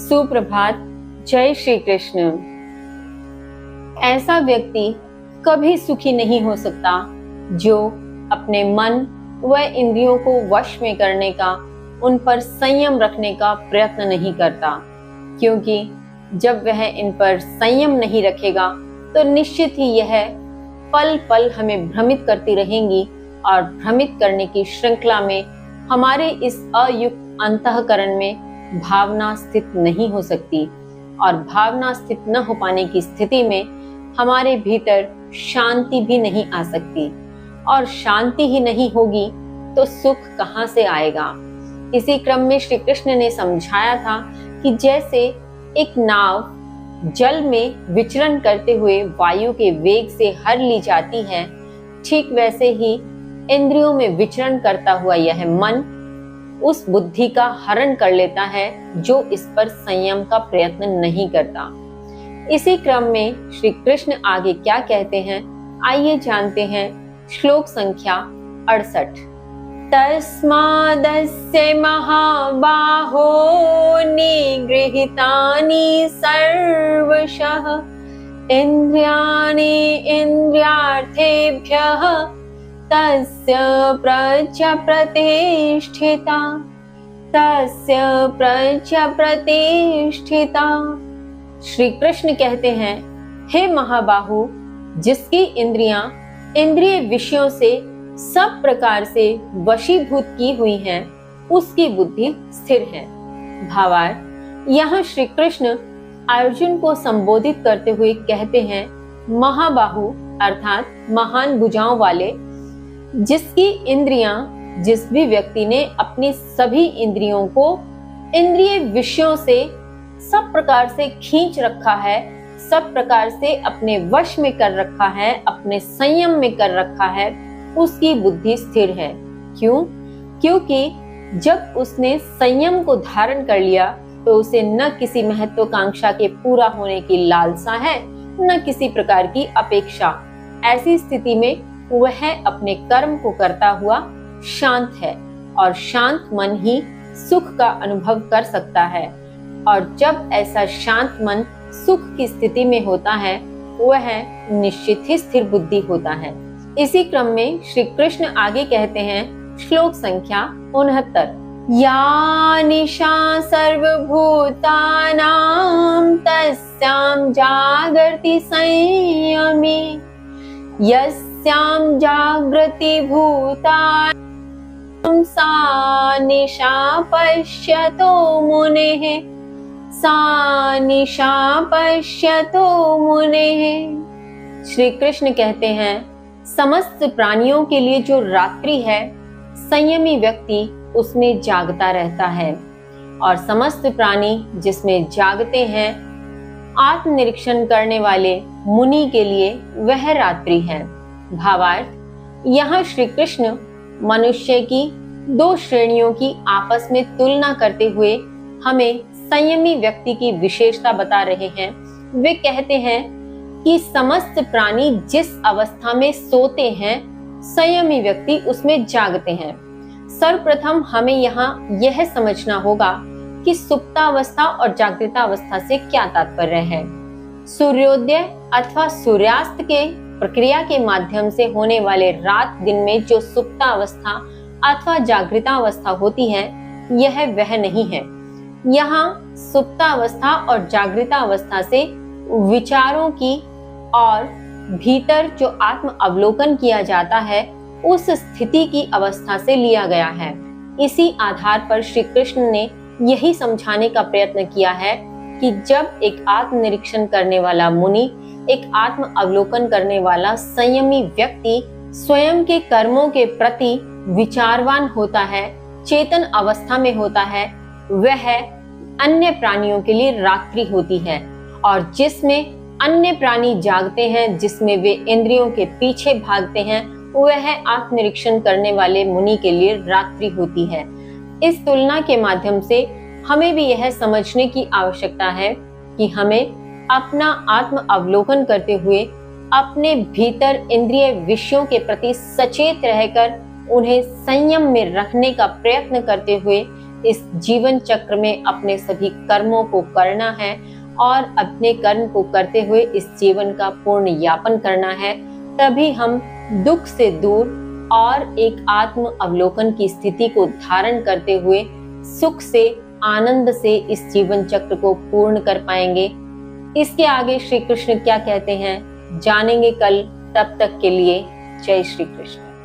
सुप्रभात। जय श्री कृष्ण। ऐसा व्यक्ति कभी सुखी नहीं हो सकता जो अपने मन व इंद्रियों को वश में करने का, उन पर संयम रखने का प्रयत्न नहीं करता, क्योंकि जब वह इन पर संयम नहीं रखेगा तो निश्चित ही यह पल पल हमें भ्रमित करती रहेंगी और भ्रमित करने की श्रृंखला में हमारे इस अयुक्त अंतःकरण में भावना स्थित नहीं हो सकती, और भावना स्थित न हो पाने की स्थिति में हमारे भीतर शांति भी नहीं आ सकती, और शांति ही नहीं होगी तो सुख कहाँ से आएगा। इसी क्रम में श्री कृष्ण ने समझाया था कि जैसे एक नाव जल में विचरण करते हुए वायु के वेग से हर ली जाती है, ठीक वैसे ही इंद्रियों में विचरण करता हुआ यह मन उस बुद्धि का हरण कर लेता है जो इस पर संयम का प्रयत्न नहीं करता। इसी क्रम में श्री कृष्ण आगे क्या कहते हैं, आइए जानते हैं। श्लोक संख्या 68। तस्मादस्य महाबाहो निगृहीतानि सर्वशः इन्द्रियाणि इन्द्रियार्थेभ्यः तस्य प्रज्ञा प्रतिष्ठिता, तस्य प्रज्ञा प्रतिष्ठिता। श्री कृष्ण कहते हैं, हे महाबाहु, जिसकी इंद्रियां इंद्रिय विषयों से सब प्रकार से वशीभूत की हुई हैं, उसकी बुद्धि स्थिर है। भावार्थ, यहाँ श्री कृष्ण अर्जुन को संबोधित करते हुए कहते हैं, महाबाहु अर्थात महान भुजाओं वाले, जिसकी इंद्रियां, जिस भी व्यक्ति ने अपनी सभी इंद्रियों को इंद्रिय विषयों से सब प्रकार से खींच रखा है, सब प्रकार से अपने वश में कर रखा है, अपने संयम में कर रखा है, उसकी बुद्धि स्थिर है। क्यों? क्योंकि जब उसने संयम को धारण कर लिया तो उसे न किसी महत्वाकांक्षा के पूरा होने की लालसा है, न किसी प्रकार की अपेक्षा। ऐसी स्थिति में वह अपने कर्म को करता हुआ शांत है, और शांत मन ही सुख का अनुभव कर सकता है। और जब ऐसा शांत मन सुख की स्थिति में होता है, वह निश्चित ही स्थिर बुद्धि होता है। इसी क्रम में श्री कृष्ण आगे कहते हैं, श्लोक संख्या 69। या निशा सर्वभूतानां तस्यां जागर्ति संयमी, यस्यां जागृति भूतानि सा निशा पश्यतो मुनेः, सा निशा पश्यतो मुनेः। श्री कृष्ण कहते हैं, समस्त प्राणियों के लिए जो रात्रि है, संयमी व्यक्ति उसमें जागता रहता है, और समस्त प्राणी जिसमें जागते हैं, आत्मनिरीक्षण करने वाले मुनि के लिए वह रात्रि है। भावार्थ, यहाँ श्री कृष्ण मनुष्य की दो श्रेणियों की आपस में तुलना करते हुए हमें संयमी व्यक्ति की विशेषता बता रहे हैं। वे कहते हैं कि समस्त प्राणी जिस अवस्था में सोते हैं, संयमी व्यक्ति उसमें जागते हैं। सर्वप्रथम हमें यहाँ यह समझना होगा कि सुप्तावस्था और जागृतावस्था से क्या तात्पर्य है। सूर्योदय अथवा सूर्यास्त के प्रक्रिया के माध्यम से होने वाले रात दिन में जो सुप्तावस्था अथवा जागृतावस्था होती है, यह वह नहीं है। यहाँ सुप्तावस्था और जागृतावस्था से विचारों की और भीतर जो आत्म अवलोकन किया जाता है, उस स्थिति की अवस्था से लिया गया है। इसी आधार पर श्री कृष्ण ने यही समझाने का प्रयत्न किया है कि जब एक आत्मनिरीक्षण करने वाला मुनि, एक आत्म अवलोकन करने वाला संयमी व्यक्ति स्वयं के कर्मों के प्रति विचारवान होता है, चेतन अवस्था में होता है, वह अन्य प्राणियों के लिए रात्रि होती है। और जिसमें अन्य प्राणी जागते हैं, जिसमें वे इंद्रियों के पीछे भागते हैं, वह आत्मनिरीक्षण करने वाले मुनि के लिए रात्रि होती है। इस तुलना के माध्यम से हमें भी यह समझने की आवश्यकता है कि हमें अपना आत्म अवलोकन करते हुए अपने भीतर इंद्रिय विषयों के प्रति सचेत रहकर उन्हें संयम में रखने का प्रयत्न करते हुए इस जीवन चक्र में अपने सभी कर्मों को करना है और अपने कर्म को करते हुए इस जीवन का पूर्ण यापन करना है। तभी हम दुख से दूर और एक आत्म अवलोकन की स्थिति को धारण करते हुए सुख से, आनंद से इस जीवन चक्र को पूर्ण कर पाएंगे। इसके आगे श्री कृष्ण क्या कहते हैं जानेंगे कल। तब तक के लिए जय श्री कृष्ण।